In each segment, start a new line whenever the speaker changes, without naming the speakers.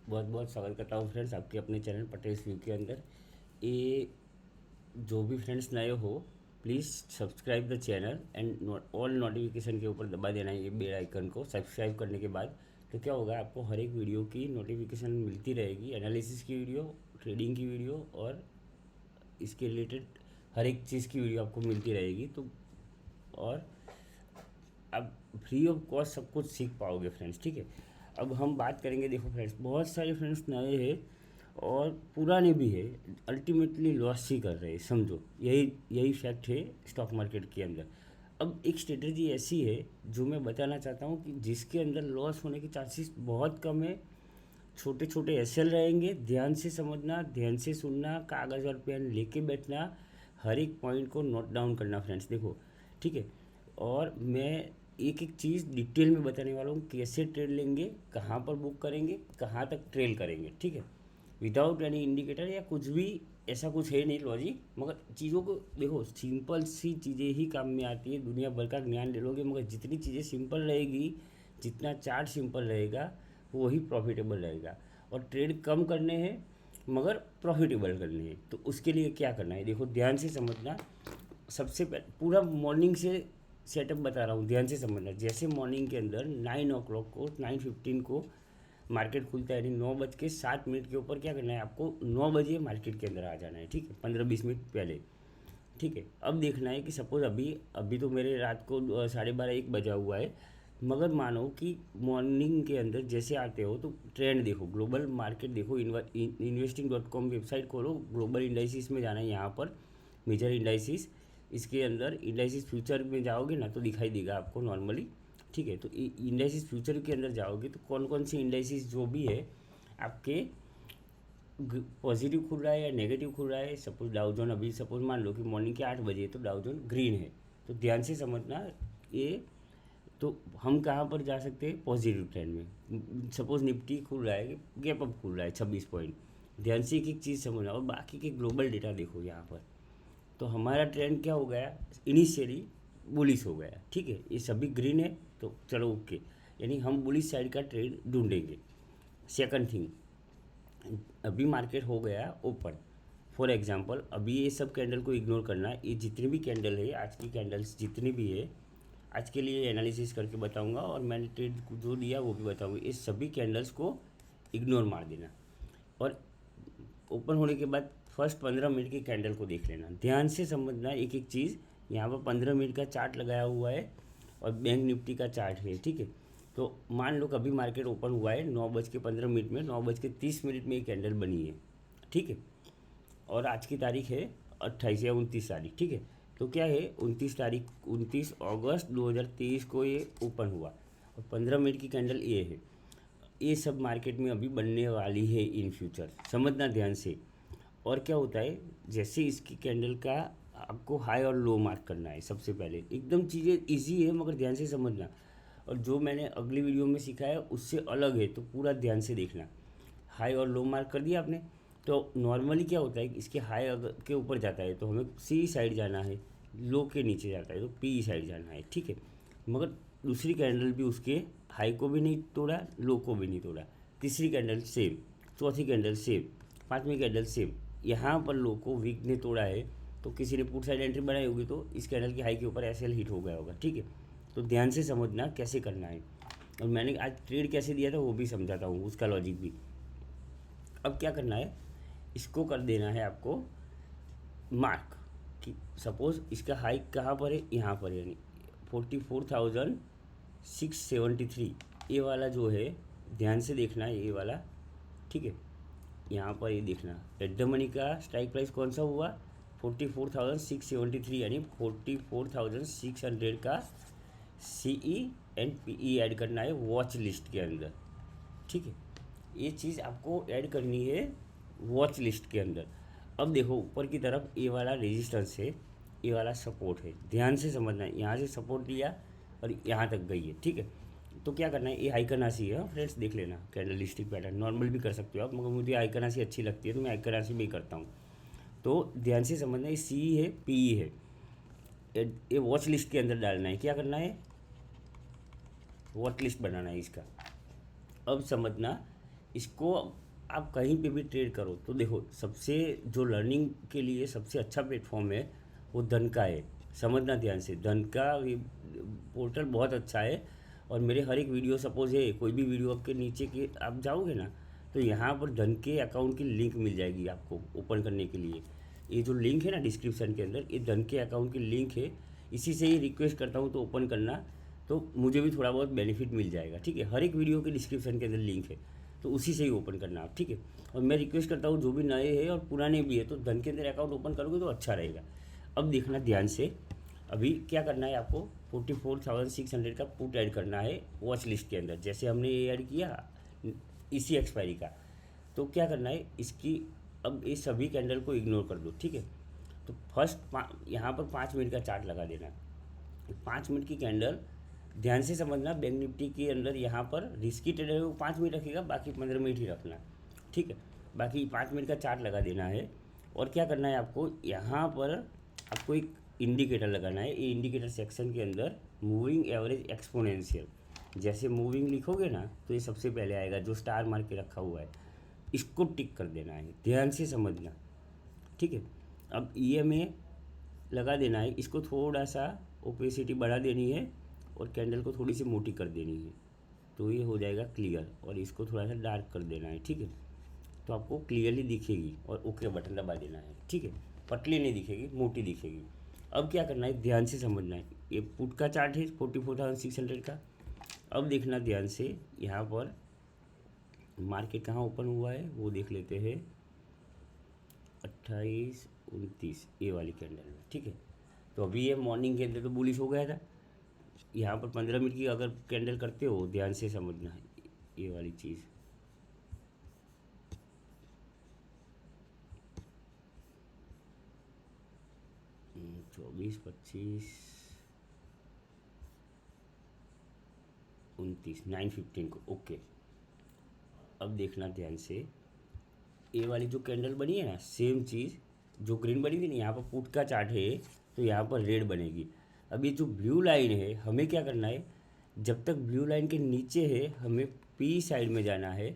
बहुत बहुत स्वागत करता हूँ फ्रेंड्स आपके अपने चैनल पटेल व्यू के अंदर। ये जो भी फ्रेंड्स नए हो, please subscribe the channel and all notification के ऊपर दबा देना ये बेल आइकन को। सब्सक्राइब करने के बाद तो क्या होगा, आपको हर एक वीडियो की नोटिफिकेशन मिलती रहेगी। एनालिसिस की वीडियो, ट्रेडिंग की वीडियो और इसके रिलेटेड हर एक चीज़ की वीडियो आपको मिलती रहेगी। तो और आप फ्री ऑफ कॉस्ट सब कुछ सीख पाओगे फ्रेंड्स, ठीक है। अब हम बात करेंगे, देखो फ्रेंड्स, बहुत सारे फ्रेंड्स नए हैं और पुराने भी है, अल्टीमेटली लॉस ही कर रहे हैं, समझो। यही यही फैक्ट है स्टॉक मार्केट के अंदर। अब एक स्ट्रेटजी ऐसी है जो मैं बताना चाहता हूँ कि जिसके अंदर लॉस होने के चांसेस बहुत कम है। छोटे छोटे एसएल रहेंगे, ध्यान से समझना, ध्यान से सुनना, कागज़ और पेन लेके बैठना, हर एक पॉइंट को नोट डाउन करना फ्रेंड्स, देखो, ठीक है। और मैं एक एक चीज़ डिटेल में बताने वाला हूँ, कैसे ट्रेड लेंगे, कहाँ पर बुक करेंगे, कहाँ तक ट्रेल करेंगे, ठीक है। विदाउट एनी इंडिकेटर या कुछ भी, ऐसा कुछ है नहीं लॉजिक, मगर चीज़ों को देखो, सिंपल सी चीज़ें ही काम में आती है। दुनिया भर का ज्ञान ले लोगे, मगर जितनी चीज़ें सिंपल रहेगी, जितना चार्ट सिंपल रहेगा, वही प्रॉफिटेबल रहेगा। और ट्रेड कम करने हैं मगर प्रॉफिटेबल करने हैं, तो उसके लिए क्या करना है, देखो ध्यान से समझना। सबसे पहले पूरा मॉर्निंग से सेटअप बता रहा हूँ, ध्यान से समझना। जैसे मॉर्निंग के अंदर 9 o'clock को, 9:15 को मार्केट खुलता है, यानी 9:07 के ऊपर क्या करना है आपको, 9 बजे मार्केट के अंदर आ जाना है, ठीक है, 15-20 मिनट पहले, ठीक है। अब देखना है कि सपोज़ अभी अभी तो मेरे रात को 12:30-1 बजा हुआ है, मगर मानो कि मॉर्निंग के अंदर जैसे आते हो तो ट्रेंड देखो, ग्लोबल मार्केट देखो, investing.com वेबसाइट खोलो, ग्लोबल इंडाइसिस में जाना है, यहाँ पर मेजर इंडाइसिस, इसके अंदर इंडाइसिस फ्यूचर में जाओगे ना तो दिखाई देगा आपको नॉर्मली, ठीक है। तो इंडाइसिस फ्यूचर के अंदर जाओगे तो कौन कौन सी इंडाइसिस जो भी है आपके पॉजिटिव खुल रहा है या नेगेटिव खुल रहा है। सपोज डाउजोन अभी सपोज मान लो कि मॉर्निंग के 8 बजे तो डाउजोन ग्रीन है, तो ध्यान से समझना ये। तो हम कहाँ पर जा सकते हैं, पॉजिटिव ट्रेंड में। सपोज निफ्टी खुल रहा है, गैप अप खुल रहा है 26 पॉइंट, ध्यान से एक एक चीज़ समझना। और बाकी के ग्लोबल डेटा देखो यहाँ पर, तो हमारा ट्रेंड क्या हो गया, इनिशियली बुलिश हो गया, ठीक है। ये सभी ग्रीन है तो चलो ओके, यानी हम बुलिश साइड का ट्रेड ढूंढेंगे। सेकंड थिंग, अभी मार्केट हो गया ओपन, फॉर एग्जांपल अभी ये सब कैंडल को इग्नोर करना, ये जितनी भी कैंडल है, आज की कैंडल्स जितनी भी है, आज के लिए एनालिसिस करके बताऊंगा और मैंने ट्रेड जो दिया वो भी बताऊंगा। ये सभी कैंडल्स को इग्नोर मार देना और ओपन होने के बाद फर्स्ट 15 मिनट की कैंडल को देख लेना, ध्यान से समझना एक एक चीज़। यहाँ पर 15 मिनट का चार्ट लगाया हुआ है और बैंक निफ्टी का चार्ट है, ठीक है। तो मान लो कभी मार्केट ओपन हुआ है 9:15 में, 9:30 में ये कैंडल बनी है, ठीक है। और आज की तारीख है 28 या 29 तारीख, ठीक है। तो क्या है, 29 तारीख, 29 अगस्त 2023 को ये ओपन हुआ और 15 मिनट की कैंडल ये है। ये सब मार्केट में अभी बनने वाली है इन फ्यूचर, समझना ध्यान से। और क्या होता है, जैसे इसकी कैंडल का आपको हाई और लो मार्क करना है सबसे पहले, एकदम चीज़ें इजी है मगर ध्यान से समझना। और जो मैंने अगली वीडियो में सिखाया है उससे अलग है, तो पूरा ध्यान से देखना। हाई और लो मार्क कर दिया आपने, तो नॉर्मली क्या होता है, इसके हाई अगर के ऊपर जाता है तो हमें सी साइड जाना है, लो के नीचे जाता है तो पी साइड जाना है, ठीक है। मगर दूसरी कैंडल भी उसके हाई को भी नहीं तोड़ा, लो को भी नहीं तोड़ा, तीसरी कैंडल सेम, चौथी कैंडल सेम, पांचवी कैंडल सेम, यहाँ पर लो को वीक ने तोड़ा है। तो किसी ने पुट साइड एंट्री बनाई होगी तो इस कैंडल की हाई के ऊपर एसएल हिट हो गया होगा, ठीक है। तो ध्यान से समझना कैसे करना है, और मैंने आज ट्रेड कैसे दिया था वो भी समझाता हूँ, उसका लॉजिक भी। अब क्या करना है, इसको कर देना है आपको मार्क, कि सपोज इसका हाई कहाँ पर है, यहाँ पर, यानी 44,673, ये वाला जो है, ध्यान से देखना है ये वाला, ठीक है। यहाँ पर ये देखना एट द मनी का स्ट्राइक प्राइस कौन सा हुआ, 44,673, यानी 44,600 का सीई एंड पीई ऐड करना है वॉच लिस्ट के अंदर, ठीक है। ये चीज़ आपको ऐड करनी है वॉच लिस्ट के अंदर। अब देखो ऊपर की तरफ ये वाला रेजिस्टेंस है, ये वाला सपोर्ट है, ध्यान से समझना है। यहाँ से सपोर्ट लिया और यहाँ तक गई है, ठीक है। तो क्या करना है, ये आइकनासी है फ्रेंड्स, देख लेना कैंडल स्टिक पैटर्न, नॉर्मल भी कर सकते हो आप, मगर मुझे आइकनासी अच्छी लगती है तो मैं आइकनासी में ही करता हूँ। तो ध्यान से समझना, ये सी है, पी है, ये वॉच लिस्ट के अंदर डालना है। क्या करना है, वॉच लिस्ट बनाना है इसका। अब समझना इसको आप कहीं पे भी ट्रेड करो तो देखो, सबसे जो लर्निंग के लिए सबसे अच्छा प्लेटफॉर्म है वो धन का है। समझना ध्यान से, धन का ये पोर्टल बहुत अच्छा है। और मेरे हर एक वीडियो, सपोज है कोई भी वीडियो आपके नीचे के आप जाओगे ना, तो यहाँ पर धन के अकाउंट की लिंक मिल जाएगी आपको ओपन करने के लिए। ये जो लिंक है ना डिस्क्रिप्शन के अंदर, ये धन के अकाउंट की लिंक है। इसी से ही रिक्वेस्ट करता हूँ तो ओपन करना, तो मुझे भी थोड़ा बहुत बेनिफिट मिल जाएगा। ठीक है, हर एक वीडियो के डिस्क्रिप्शन के अंदर लिंक है, तो उसी से ही ओपन करना आप। ठीक है, और मैं रिक्वेस्ट करता हूँ जो भी नए हैं और पुराने भी है, तो धन के अंदर अकाउंट ओपन करोगे तो अच्छा रहेगा। अब देखना ध्यान से, अभी क्या करना है आपको, 44,600 का पुट ऐड करना है वॉच लिस्ट के अंदर। जैसे हमने ये ऐड किया इसी एक्सपायरी का, तो क्या करना है इसकी, अब ये सभी कैंडल को इग्नोर कर दो। ठीक है, तो फर्स्ट यहाँ पर 5 मिनट का चार्ट लगा देना। 5 मिनट की कैंडल ध्यान से समझना, बैंक निफ्टी के अंदर यहाँ पर रिस्की ट्रेडर को 5 मिनट रखेगा, बाकी 15 मिनट ही रखना। ठीक है, बाकी 5 मिनट का चार्ट लगा देना है। और क्या करना है आपको, यहाँ पर आपको एक इंडिकेटर लगाना है। ये इंडिकेटर सेक्शन के अंदर मूविंग एवरेज एक्सपोनेंशियल, जैसे मूविंग लिखोगे ना तो ये सबसे पहले आएगा, जो स्टार मार के रखा हुआ है, इसको टिक कर देना है। ध्यान से समझना। ठीक है, अब EMA लगा देना है, इसको थोड़ा सा ओपेसिटी बढ़ा देनी है और कैंडल को थोड़ी सी मोटी कर देनी है, तो ये हो जाएगा क्लियर। और इसको थोड़ा सा डार्क कर देना है। ठीक है, तो आपको क्लियरली दिखेगी और ओके बटन दबा देना है। ठीक है, पतली नहीं दिखेगी, मोटी दिखेगी। अब क्या करना है, ध्यान से समझना है। ये पुट का चार्ट है 44,600 का। अब देखना ध्यान से, यहाँ पर मार्केट कहाँ ओपन हुआ है वो देख लेते हैं, 28-29 ये वाली कैंडल में। ठीक है, तो अभी ये मॉर्निंग के अंदर तो बुलिश हो गया था। यहाँ पर 15 मिनट की अगर कैंडल करते हो, ध्यान से समझना है ये वाली चीज़। 24, 25, 29, 9:15 को ओके। अब देखना ध्यान से, ये वाली जो कैंडल बनी है ना, सेम चीज़ जो ग्रीन बनी थी ना, यहाँ पर पुट का चार्ट है तो यहाँ पर रेड बनेगी। अब ये जो ब्लू लाइन है, हमें क्या करना है, जब तक ब्लू लाइन के नीचे है हमें पी साइड में जाना है।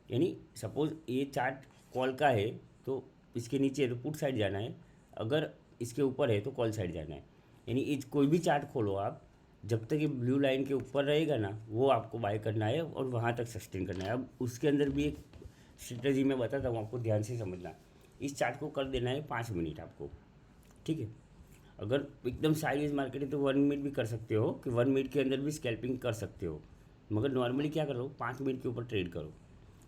यानी सपोज ये चार्ट कॉल का है तो इसके नीचे है तो पुट साइड जाना है, अगर इसके ऊपर है तो कॉल साइड जाना है। यानी ये कोई भी चार्ट खोलो आप, जब तक ये ब्लू लाइन के ऊपर रहेगा ना, वो आपको बाय करना है और वहाँ तक सस्टेन करना है। अब उसके अंदर भी एक स्ट्रेटजी मैं बताता हूँ आपको, ध्यान से समझना। इस चार्ट को कर देना है 5 मिनट आपको। ठीक है, अगर एकदम साइडवेज मार्केट है तो 1 मिनट भी कर सकते हो, कि 1 मिनट के अंदर भी स्कैल्पिंग कर सकते हो, मगर नॉर्मली क्या करो, 5 मिनट के ऊपर ट्रेड करो।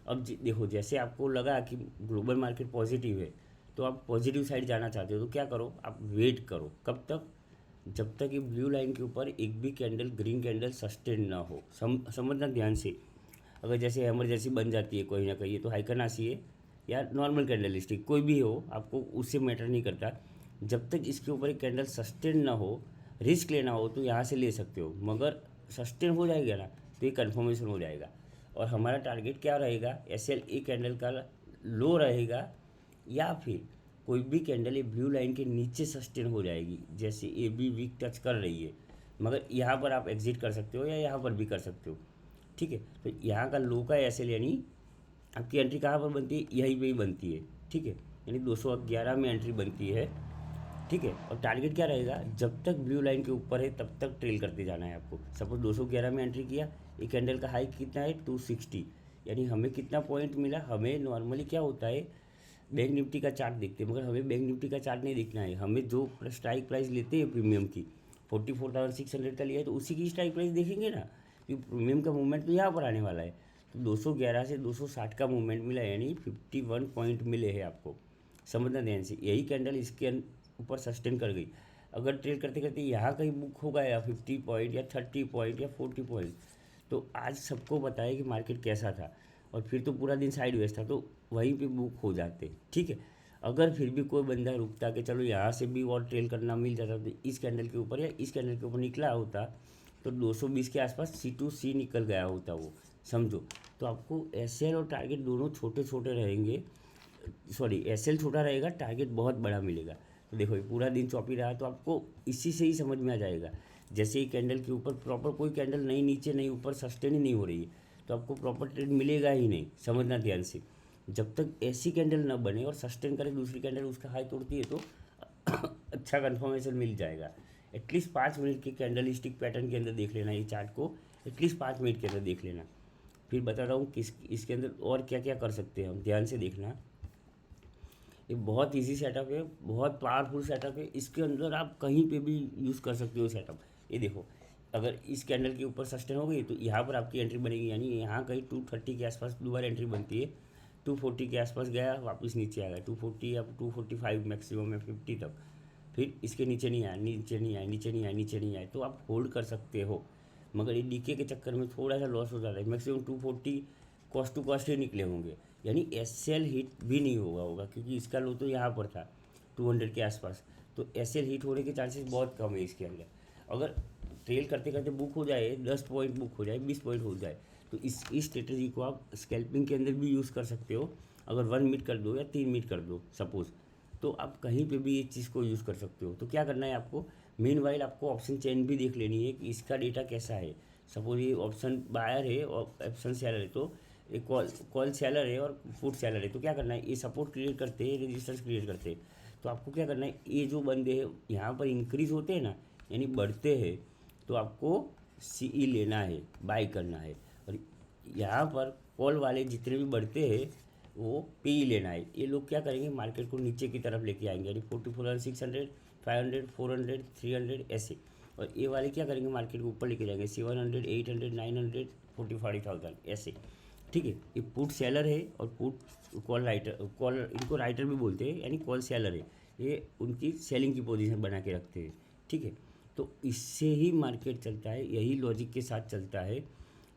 अब देखो, जैसे आपको लगा कि ग्लोबल मार्केट पॉजिटिव है तो आप पॉजिटिव साइड जाना चाहते हो, तो क्या करो, आप वेट करो। कब तक, जब तक ये ब्लू लाइन के ऊपर एक भी कैंडल, ग्रीन कैंडल सस्टेन ना हो। समझना ध्यान से। अगर जैसे इमरजेंसी बन जाती है कोई ना कहीं, तो हाई करना चाहिए या नॉर्मल कैंडल स्टिक कोई भी हो, आपको उससे मैटर नहीं करता। जब तक इसके ऊपर एक कैंडल सस्टेन ना हो, रिस्क लेना हो तो यहाँ से ले सकते हो, मगर सस्टेन हो जाएगा ना तो ये कन्फर्मेशन हो जाएगा। और हमारा टारगेट क्या रहेगा, SLA कैंडल का लो रहेगा, या फिर कोई भी कैंडल ये ब्लू लाइन के नीचे सस्टेन हो जाएगी, जैसे ये भी वीक टच कर रही है, मगर यहाँ पर आप एग्जिट कर सकते हो या यहाँ पर भी कर सकते हो। ठीक है, तो यहाँ का लो का SL यानी आपकी एंट्री कहाँ पर बनती है, यहीं पे ही बनती है। ठीक है, यानी 211 में एंट्री बनती है। ठीक है, और टारगेट क्या रहेगा, जब तक ब्लू लाइन के ऊपर है तब तक ट्रेल करते जाना है आपको। सपोज 211 में एंट्री किया, एक कैंडल का हाई कितना है 260, यानी हमें कितना पॉइंट मिला। हमें नॉर्मली क्या होता है, बैंक निफ्टी का चार्ट देखते हैं, मगर हमें बैंक निफ्टी का चार्ट नहीं देखना है। हमें जो स्ट्राइक प्राइस लेते हैं प्रीमियम की, 44,600 का लिया है तो उसी की स्ट्राइक प्राइस देखेंगे ना, क्योंकि प्रीमियम का मूवमेंट तो यहाँ पर आने वाला है। तो 211 से 260 का मूवमेंट मिला, यानी 51 पॉइंट मिले हैं आपको। समझना ध्यान से, यही कैंडल इसके ऊपर सस्टेन कर गई, अगर ट्रेड करते करते यहाँ कहीं बुक हो गया 50 पॉइंट या 30 पॉइंट या 40 पॉइंट, तो आज सबको पता है कि मार्केट कैसा था, और फिर तो पूरा दिन साइडवेज था, तो वहीं पे बुक हो जाते। ठीक है, अगर फिर भी कोई बंदा रुकता कि चलो यहाँ से भी और ट्रेल करना मिल जाता, तो इस कैंडल के ऊपर या इस कैंडल के ऊपर निकला होता तो 220 के आसपास C2C निकल गया होता वो, समझो। तो आपको SL और टारगेट दोनों छोटे छोटे रहेंगे, सॉरी SL छोटा रहेगा, टारगेट बहुत बड़ा मिलेगा। तो देखो ये पूरा दिन चौपी रहा, तो आपको इसी से ही समझ में आ जाएगा। जैसे ही कैंडल के ऊपर प्रॉपर कोई कैंडल नहीं नीचे नहीं ऊपर सस्टेन ही नहीं हो रही है, तो आपको प्रॉपर ट्रेड मिलेगा ही नहीं। समझना ध्यान से, जब तक ऐसी कैंडल ना बने और सस्टेन करे दूसरी कैंडल उसका हाई तोड़ती है तो अच्छा कन्फर्मेशन मिल जाएगा। एटलीस्ट 5 मिनट के कैंडल स्टिक पैटर्न के अंदर देख लेना ये चार्ट को, एटलीस्ट 5 मिनट के अंदर देख लेना। फिर बता रहा हूँ किस इसके अंदर और क्या क्या कर सकते हैं हम, ध्यान से देखना। ये बहुत इजी सेटअप है, बहुत पावरफुल सेटअप है। इसके अंदर आप कहीं पे भी यूज़ कर सकते हो सेटअप। ये देखो, अगर इस कैंडल के ऊपर सस्टेन हो गई तो यहाँ पर आपकी एंट्री बनेगी, यानी यहाँ कहीं 230 के आसपास दोबारा एंट्री बनती है। 240 के आसपास गया, वापस नीचे आ गया 240 या 245 मैक्सिमम है 50 तक। फिर इसके नीचे नहीं आया, नीचे नहीं आया, नीचे नहीं आया, नीचे नहीं आया, तो आप होल्ड कर सकते हो। मगर ये डीके के चक्कर में थोड़ा सा लॉस हो जाता है। मैक्सिमम 240 कॉस्ट टू कॉस्ट ही निकले होंगे, यानी एसएल हिट भी नहीं होगा क्योंकि इसका लो तो यहाँ पर था 200 के आसपास। तो एसएल हिट होने के चांसेस बहुत कम है इसके अंदर। अगर ट्रेल करते करते बुक हो जाए, 10 पॉइंट बुक हो जाए, 20 पॉइंट हो जाए, तो इस स्ट्रेटजी को आप स्कैल्पिंग के अंदर भी यूज़ कर सकते हो। अगर 1 मिनट कर दो या 3 मिनट कर दो सपोज़, तो आप कहीं पे भी इस चीज़ को यूज़ कर सकते हो। तो क्या करना है आपको, मीनवाइल आपको ऑप्शन चेन भी देख लेनी है कि इसका डेटा कैसा है। सपोज ये ऑप्शन बायर है और ऑप्शन सेलर है, तो एक कॉल सेलर है और फुट सेलर है, तो क्या करना है, ये सपोर्ट क्रिएट करते हैं, रेजिस्टेंस क्रिएट करते हैं। तो आपको क्या करना है, ये जो बंदे हैं यहाँ पर इंक्रीज़ होते हैं ना, यानी बढ़ते हैं, तो आपको सीई लेना है, बाई करना है। और यहाँ पर कॉल वाले जितने भी बढ़ते हैं वो पी लेना है। ये लोग क्या करेंगे, मार्केट को नीचे की तरफ लेके आएंगे, यानी 44,600, 500, 400, 300 ऐसे। और ये वाले क्या करेंगे, मार्केट को ऊपर लेके जाएंगे 700, 800, 900, 40,000 ऐसे। ठीक है, ये पुट सेलर है और पुट कॉल राइटर, कॉल इनको राइटर भी बोलते हैं, यानी कॉल सेलर है, ये उनकी सेलिंग की पोजीशन बना के रखते हैं। ठीक है, तो इससे ही मार्केट चलता है, यही लॉजिक के साथ चलता है।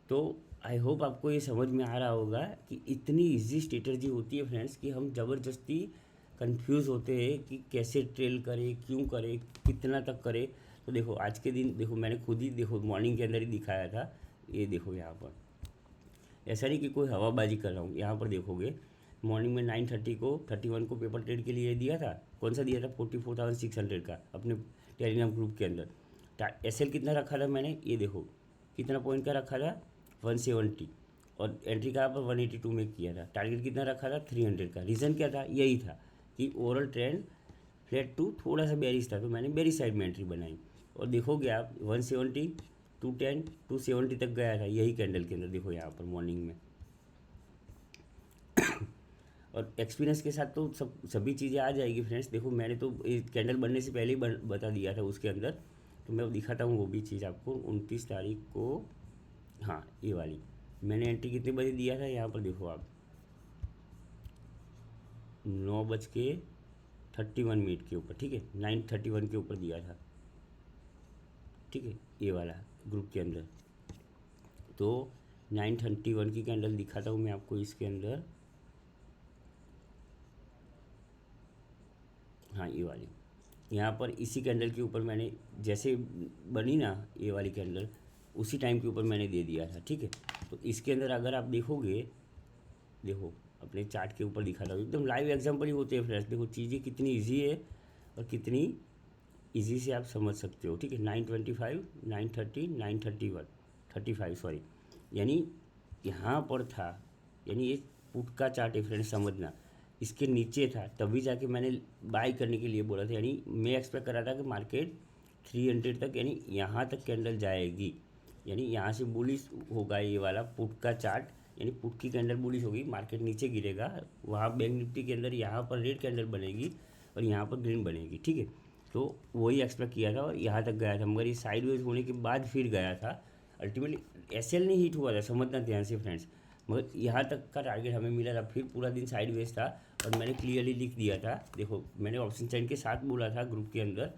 तो आई होप आपको ये समझ में आ रहा होगा कि इतनी इजी स्ट्रेटजी होती है फ्रेंड्स कि हम ज़बरदस्ती कंफ्यूज होते हैं कि कैसे ट्रेल करें, क्यों करें, कितना तक करें। तो देखो आज के दिन देखो, मैंने खुद ही देखो मॉर्निंग के अंदर ही दिखाया था। ये देखो यहाँ पर ऐसा नहीं कि कोई हवाबाजी कर रहा हूँ, यहाँ पर देखोगे मॉर्निंग में 9:30 को 31 को पेपर ट्रेड के लिए दिया था। कौन सा दिया था, 44,600 का अपने टेलीग्राम ग्रुप के अंदर। एसएल कितना रखा था मैंने, ये देखो कितना पॉइंट का रखा था, 170, और एंट्री कहाँ पर 182 में किया था। टारगेट कितना रखा था, 300 का। रीज़न क्या था, यही था कि ओवरऑल ट्रेंड फ्लैट टू थोड़ा सा बेरिश था, तो मैंने बेरिश साइड में एंट्री बनाई। और देखोगे आप 170, 210, 270 तक गया था यही कैंडल के अंदर, देखो यहाँ पर मॉर्निंग में। और एक्सपीरियंस के साथ तो सभी चीज़ें आ जाएगी फ्रेंड्स। देखो मैंने तो कैंडल बनने से पहले ही बता दिया था उसके अंदर, तो मैं दिखाता हूँ वो भी चीज़ आपको। 29 तारीख को, हाँ ये वाली मैंने एंट्री कितने बजे दिया था, यहाँ पर देखो आप 9:31 के ऊपर, ठीक है 9:31 के ऊपर दिया था, ठीक है ये वाला ग्रुप के अंदर। तो 9:31 की कैंडल दिखाता हूँ मैं आपको इसके अंदर, हाँ ये वाली, यहाँ पर इसी कैंडल के ऊपर मैंने जैसे बनी ना ये वाली कैंडल, उसी टाइम के ऊपर मैंने दे दिया था। ठीक है, तो इसके अंदर अगर आप देखोगे, देखो अपने चार्ट के ऊपर दिखाता हूँ, एकदम लाइव एग्जांपल ही होते हैं फ्रेंड्स। देखो चीज़ें कितनी इजी है और कितनी इजी से आप समझ सकते हो। ठीक है, 9:25, 9:30, 9:31, 35 सॉरी, यानी यहाँ पर था, यानी ये पुट का चार्ट है फ्रेंड्स, समझना। इसके नीचे था तभी जाके मैंने बाई करने के लिए बोला था, यानी मैं एक्सपेक्ट कर रहा था कि मार्केट 300 तक, यानी यहाँ तक कैंडल जाएगी, यानी यहाँ से बुलिश होगा ये वाला पुट का चार्ट, यानी पुट की कैंडल बुलिश होगी, मार्केट नीचे गिरेगा, वहाँ बैंक निफ्टी के अंदर यहाँ पर रेड कैंडल बनेगी और यहाँ पर ग्रीन बनेगी। ठीक है, तो वही एक्सपेक्ट किया था और यहाँ तक गया था, मगर ये साइडवेज होने के बाद फिर गया था। अल्टीमेटली एसएल नहीं हिट हुआ था, समझना ध्यान से फ्रेंड्स, मगर यहाँ तक का टारगेट हमें मिला था। फिर पूरा दिन साइडवेज था और मैंने क्लियरली लिख दिया था, देखो मैंने ऑप्शन चेन के साथ बोला था ग्रुप के अंदर।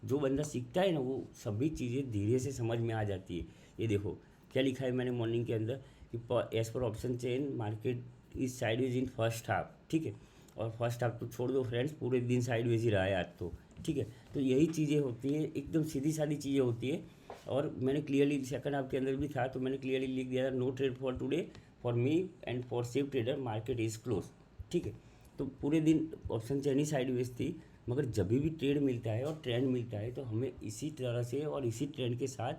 जो बंदा सीखता है ना वो सभी चीज़ें धीरे से समझ में आ जाती है। ये देखो क्या लिखा है मैंने मॉर्निंग के अंदर कि as per option chain market is sideways in first half. ठीक है, और फर्स्ट हाफ तो छोड़ दो फ्रेंड्स, पूरे दिन साइडवेज ही रहा है आज तो। ठीक है, तो यही चीज़ें होती हैं, एकदम सीधी सादी चीज़ें होती है। और मैंने क्लियरली सेकंड हाफ के अंदर भी था, तो मैंने क्लियरली लिख दिया था, no trade for today for me and for safe trader, market is close. ठीक है, तो पूरे दिन ऑप्शन चेन ही साइडवेज थी, मगर जब भी ट्रेड मिलता है और ट्रेंड मिलता है तो हमें इसी तरह से और इसी ट्रेंड के साथ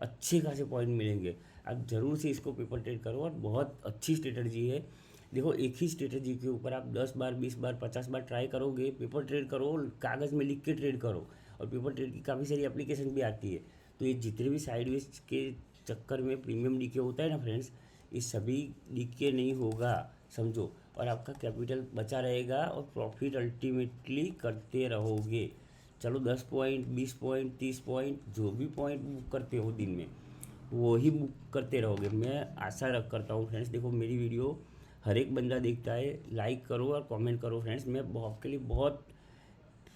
अच्छे खासे पॉइंट मिलेंगे। आप ज़रूर से इसको पेपर ट्रेड करो और बहुत अच्छी स्ट्रेटजी है। देखो एक ही स्ट्रेटजी के ऊपर आप 10 बार 20 बार 50 बार ट्राई करोगे, पेपर ट्रेड करो, कागज़ में लिख के ट्रेड करो। और पेपर ट्रेड की काफ़ी सारी एप्लीकेशन भी आती है। तो ये जितने भी साइडवेज के चक्कर में प्रीमियम डीके होता है ना फ्रेंड्स, ये सभी डीके नहीं होगा, समझो। और आपका कैपिटल बचा रहेगा और प्रॉफिट अल्टीमेटली करते रहोगे। चलो 10 पॉइंट 20 पॉइंट 30 पॉइंट जो भी पॉइंट बुक करते हो दिन में वो ही बुक करते रहोगे। मैं आशा रख करता हूँ फ्रेंड्स, देखो मेरी वीडियो हर एक बंदा देखता है, लाइक करो और कमेंट करो फ्रेंड्स। मैं आपके लिए बहुत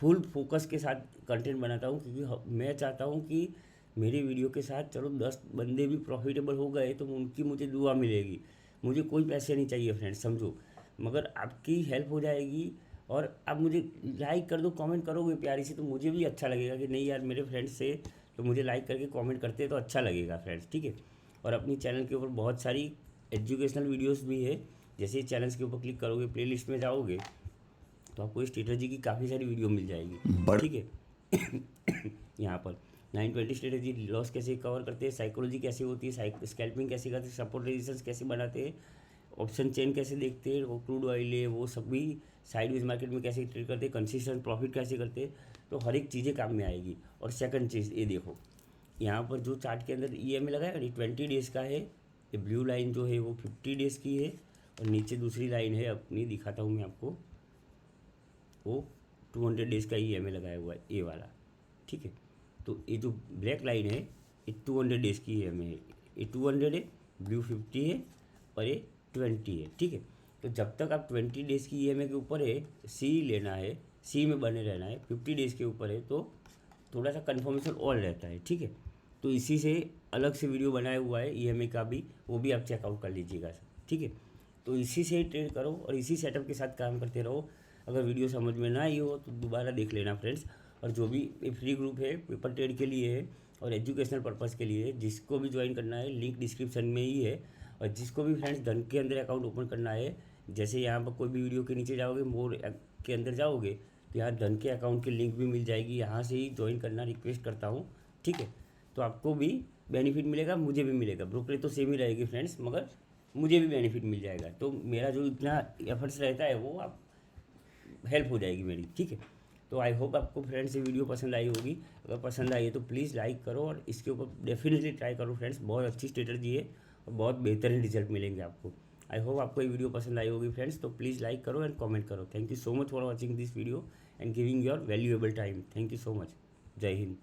फुल फोकस के साथ कंटेंट बनाता हूँ, क्योंकि मैं चाहता हूँ कि मेरी वीडियो के साथ चलो 10 बंदे भी प्रॉफिटेबल हो गए तो उनकी मुझे दुआ मिलेगी। मुझे कोई पैसे नहीं चाहिए फ्रेंड्स, समझो, मगर आपकी हेल्प हो जाएगी। और आप मुझे लाइक कर दो, कमेंट करोगे प्यारी से, तो मुझे भी अच्छा लगेगा कि नहीं यार मेरे फ्रेंड्स से तो मुझे लाइक करके कमेंट करते हैं तो अच्छा लगेगा फ्रेंड्स, ठीक है। और अपनी चैनल के ऊपर बहुत सारी एजुकेशनल वीडियोस भी है। जैसे चैनल्स के ऊपर क्लिक करोगे, प्लेलिस्ट में जाओगे तो आपको स्ट्रेटजी की काफ़ी सारी वीडियो मिल जाएगी, ठीक है। यहाँ पर 920 स्ट्रेटजी, लॉस कैसे कवर करते हैं, साइकोलॉजी कैसे होती है, स्कैल्पिंग कैसे करते हैं, सपोर्ट रेजिस्टेंस कैसे बनाते हैं, ऑप्शन चेन कैसे देखते हैं, वो क्रूड ऑयल है वो सब भी, साइडवेज मार्केट में कैसे ट्रेड करते हैं, कंसिस्टेंट प्रॉफिट कैसे करते हैं, तो हर एक चीज़ें काम में आएगी। और सेकंड चीज़ ये देखो, यहाँ पर जो चार्ट के अंदर EMA लगाएगा नहीं 20 डेज़ का है, ये ब्लू लाइन जो है वो 50 डेज़ की है, और नीचे दूसरी लाइन है अपनी, दिखाता हूँ मैं आपको, वो 200 डेज़ का EMA लगाया हुआ है ये वाला, ठीक है। तो ये जो ब्लैक लाइन है ये 200 डेज़ की EMA है, ये 200 है, ब्लू 50 है और ये 20 है, ठीक है। तो जब तक आप 20 डेज़ की EMA के ऊपर है, सी लेना है, सी में बने रहना है। 50 डेज़ के ऊपर है तो थोड़ा सा कन्फर्मेशन और रहता है, ठीक है। तो इसी से अलग से वीडियो बनाया हुआ है EMA का भी, वो भी आप चेकआउट कर लीजिएगा, ठीक है। तो इसी से ट्रेड करो और इसी सेटअप के साथ काम करते रहो। अगर वीडियो समझ में ना आई हो तो दोबारा देख लेना फ्रेंड्स। और जो भी फ्री ग्रुप है पेपर ट्रेड के लिए है और एजुकेशनल पर्पज़ के लिए है, जिसको भी ज्वाइन करना है लिंक डिस्क्रिप्शन में ही है। और जिसको भी फ्रेंड्स धन के अंदर अकाउंट ओपन करना है, जैसे यहाँ पर कोई भी वीडियो के नीचे जाओगे, मोर के अंदर जाओगे तो यहाँ धन के अकाउंट की लिंक भी मिल जाएगी, यहाँ से ही ज्वाइन करना रिक्वेस्ट करता हूँ, ठीक है। तो आपको भी बेनिफिट मिलेगा, मुझे भी मिलेगा, ब्रोकरेज तो सेम ही रहेगी फ्रेंड्स, मगर मुझे भी बेनिफिट मिल जाएगा। तो मेरा जो इतना एफर्ट्स रहता है वो आप हेल्प हो जाएगी मेरी, ठीक है। तो आई होप आपको फ्रेंड्स ये वीडियो पसंद आई होगी। अगर पसंद आई है तो प्लीज़ लाइक करो और इसके ऊपर डेफिनेटली ट्राई करो फ्रेंड्स, बहुत अच्छी स्ट्रेटजी है और बहुत बेहतरीन रिजल्ट मिलेंगे आपको। आई होप आपको ये वीडियो पसंद आई होगी फ्रेंड्स, तो प्लीज़ लाइक करो एंड कमेंट करो। Thank you so much for watching this video and giving your valuable time. Thank you so much. जय हिंद।